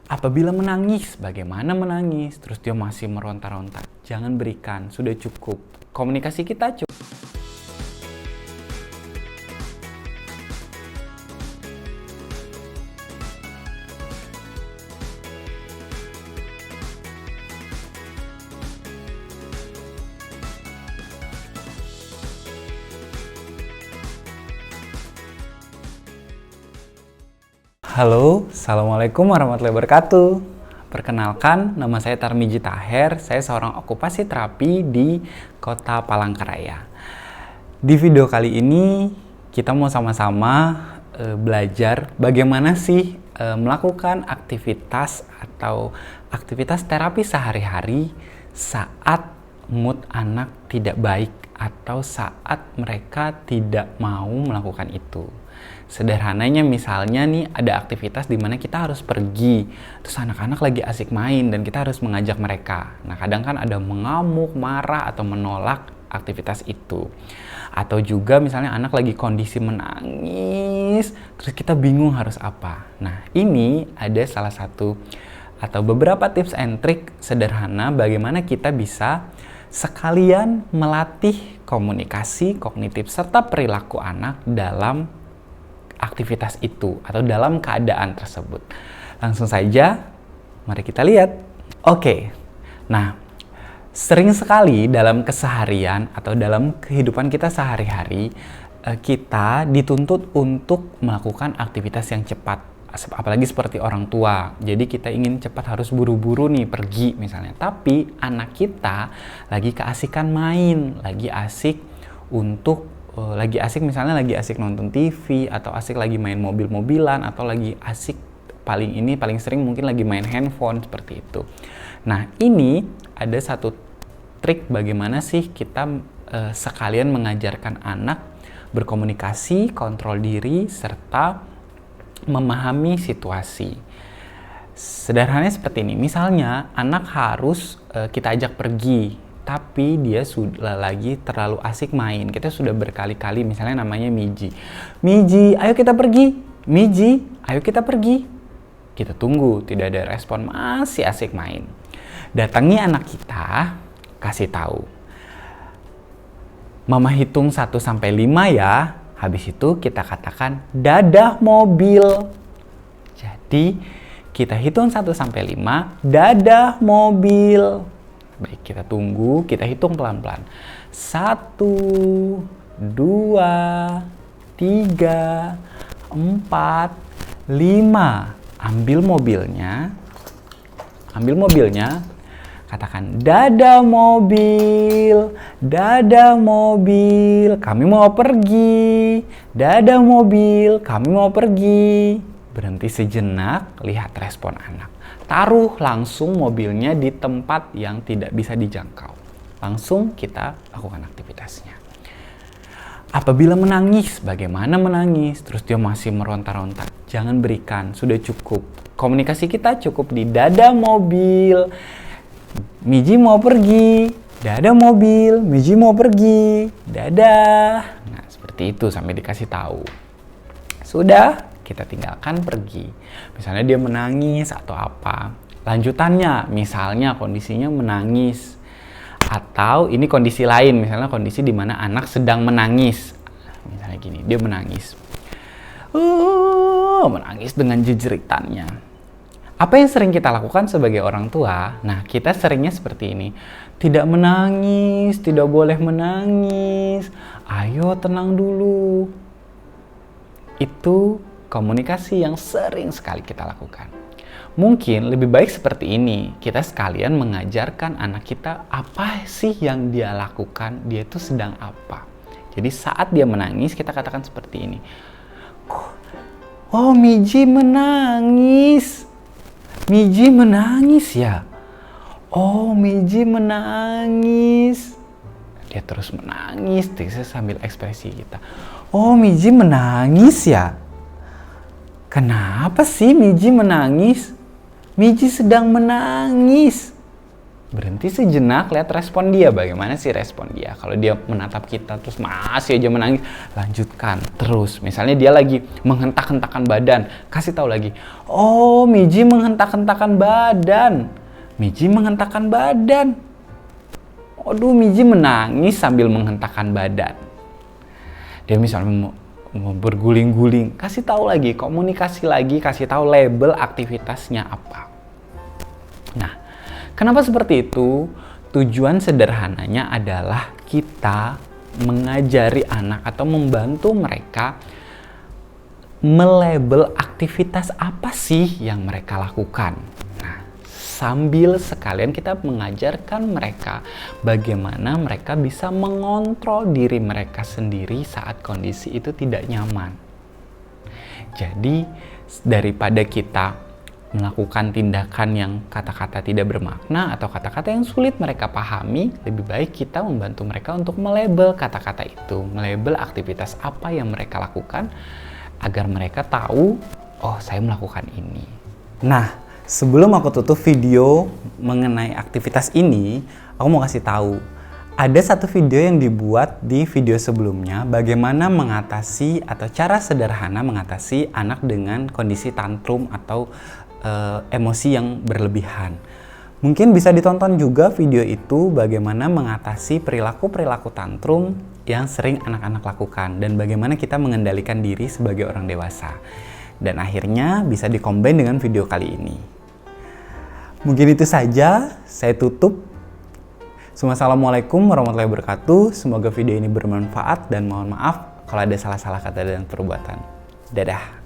Apabila menangis, bagaimana menangis? Terus dia masih meronta-ronta. Jangan berikan, sudah cukup. Komunikasi kita cukup. Halo, Assalamualaikum warahmatullahi wabarakatuh. Perkenalkan, nama saya Tarmiji Taher. Saya seorang okupasi terapi di Kota Palangkaraya. Di video kali ini, kita mau sama-sama belajar bagaimana sih melakukan aktivitas atau aktivitas terapi sehari-hari saat mood anak tidak baik atau saat mereka tidak mau melakukan itu. Sederhananya misalnya nih ada aktivitas di mana kita harus pergi, terus anak-anak lagi asik main dan kita harus mengajak mereka. Nah kadang kan ada mengamuk, marah atau menolak aktivitas itu. Atau juga misalnya anak lagi kondisi menangis, terus kita bingung harus apa. Nah ini ada salah satu atau beberapa tips and trick sederhana bagaimana kita bisa sekalian melatih komunikasi kognitif serta perilaku anak dalam aktivitas itu atau dalam keadaan tersebut. Langsung saja, mari kita lihat. Oke, nah sering sekali dalam keseharian atau dalam kehidupan kita sehari-hari kita dituntut untuk melakukan aktivitas yang cepat, apalagi seperti orang tua. Jadi kita ingin cepat, harus buru-buru nih pergi misalnya. Tapi anak kita lagi keasikan main, lagi asik misalnya lagi asik nonton TV atau asik lagi main mobil-mobilan atau lagi asik paling sering mungkin lagi main handphone seperti itu. Nah ini ada satu trik bagaimana sih kita sekalian mengajarkan anak berkomunikasi, kontrol diri, serta memahami situasi. Sederhananya seperti ini, misalnya anak harus kita ajak pergi tapi dia sudah lagi terlalu asik main. Kita sudah berkali-kali misalnya namanya Miji. Miji, ayo kita pergi. Miji, ayo kita pergi. Kita tunggu, tidak ada respon, masih asik main. Datangi anak kita, kasih tahu. Mama hitung 1 sampai 5 ya. Habis itu kita katakan dadah mobil. Jadi kita hitung 1 sampai 5, dadah mobil. Baik, kita tunggu, kita hitung pelan-pelan. 1, 2, 3, 4, 5. Ambil mobilnya, katakan dadah mobil, kami mau pergi, dadah mobil, kami mau pergi. Berhenti sejenak, lihat respon anak. Taruh langsung mobilnya di tempat yang tidak bisa dijangkau. Langsung kita lakukan aktivitasnya. Apabila menangis, bagaimana menangis? Terus dia masih meronta-ronta. Jangan berikan, sudah cukup. Komunikasi kita cukup di dadah mobil. Miji mau pergi. Dadah mobil, Miji mau pergi. Dadah. Nah, seperti itu sampai dikasih tahu. Sudah, kita tinggalkan pergi. Misalnya dia menangis atau apa. Lanjutannya, misalnya kondisinya menangis. Atau ini kondisi lain, misalnya kondisi di mana anak sedang menangis. Misalnya gini, dia menangis. Menangis dengan jejeritannya. Apa yang sering kita lakukan sebagai orang tua? Nah, kita seringnya seperti ini. Tidak menangis, tidak boleh menangis. Ayo tenang dulu. Itu komunikasi yang sering sekali kita lakukan. Mungkin lebih baik seperti ini, kita sekalian mengajarkan anak kita apa sih yang dia lakukan, dia itu sedang apa. Jadi saat dia menangis, kita katakan seperti ini. Oh, Miji menangis. Miji menangis ya? Oh, Miji menangis. Dia terus menangis, sambil ekspresi kita. Oh, Miji menangis ya? Kenapa sih Miji menangis? Miji sedang menangis. berhenti sejenak, lihat respon dia. Bagaimana sih respon dia? Kalau dia menatap kita terus masih aja menangis, lanjutkan terus. Misalnya dia lagi menghentak-hentakan badan, kasih tahu lagi, oh Miji menghentak-hentakan badan, Miji menghentakkan badan. Aduh, Miji menangis sambil menghentakkan badan. Dia misalnya mau berguling-guling, kasih tahu lagi, komunikasi lagi, kasih tahu label aktivitasnya apa. Nah, kenapa seperti itu? Tujuan sederhananya adalah kita mengajari anak atau membantu mereka melabel aktivitas apa sih yang mereka lakukan. Nah, sambil sekalian kita mengajarkan mereka bagaimana mereka bisa mengontrol diri mereka sendiri saat kondisi itu tidak nyaman. Jadi, daripada kita melakukan tindakan yang kata-kata tidak bermakna atau kata-kata yang sulit mereka pahami, lebih baik kita membantu mereka untuk melabel kata-kata itu, melabel aktivitas apa yang mereka lakukan agar mereka tahu, oh saya melakukan ini. Nah, sebelum aku tutup video mengenai aktivitas ini, aku mau kasih tahu. Ada satu video yang dibuat di video sebelumnya, bagaimana mengatasi atau cara sederhana mengatasi anak dengan kondisi tantrum atau emosi yang berlebihan. Mungkin bisa ditonton juga video itu, bagaimana mengatasi perilaku-perilaku tantrum yang sering anak-anak lakukan dan bagaimana kita mengendalikan diri sebagai orang dewasa. Dan akhirnya bisa dikombin dengan video kali ini. Mungkin itu saja, saya tutup. Assalamualaikum warahmatullahi wabarakatuh. Semoga video ini bermanfaat dan mohon maaf kalau ada salah-salah kata dan perbuatan. Dadah.